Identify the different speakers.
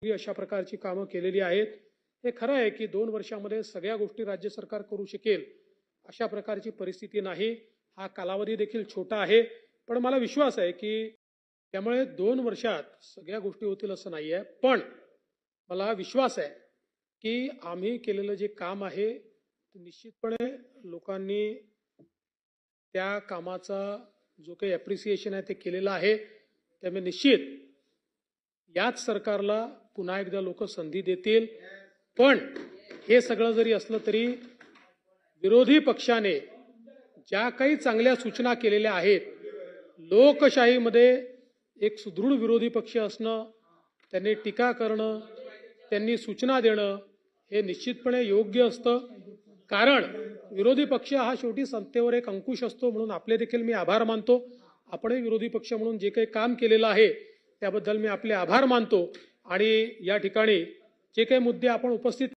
Speaker 1: ही अशा प्रकारची कामं केलेली आहेत। हे खरं आहे की 2 वर्षामध्ये सगळ्या गोष्टी राज्य सरकार करू शकेल अशा प्रकारची परिस्थिती नाही। हा कालावधी देखील छोटा आहे, पण मला विश्वास आहे की त्यामुळे 2 वर्षात सगळ्या गोष्टी होतील असं नाहीये। पण मला विश्वास आहे की आम्ही केलेलं जे काम आहे ते निश्चितपणे लोकांनी त्या कामाचा जो काही अप्रिसिएशन आहे ते केलेलं आहे। त्यामुळे निश्चित याच सरकारला पुन्हा एकदा लोक संधी देतील। पण हे सगळं जरी असलं तरी विरोधी पक्षाने ज्या काही चांगल्या सूचना केलेल्या आहेत, लोकशाहीमध्ये एक सुदृढ विरोधी पक्ष असणं, त्यांनी टीका करणं, त्यांनी सूचना देणं हे निश्चितपणे योग्य असतं। कारण विरोधी पक्ष हा शेवटी सत्तेवर एक अंकुश असतो, म्हणून आपले देखील मी आभार मानतो। आपणही विरोधी पक्ष म्हणून जे काही काम केलेलं आहे त्याबद्दल मी आपले आभार मानतो। आणि या ठिकाणी जे काही मुद्दे आपण उपस्थित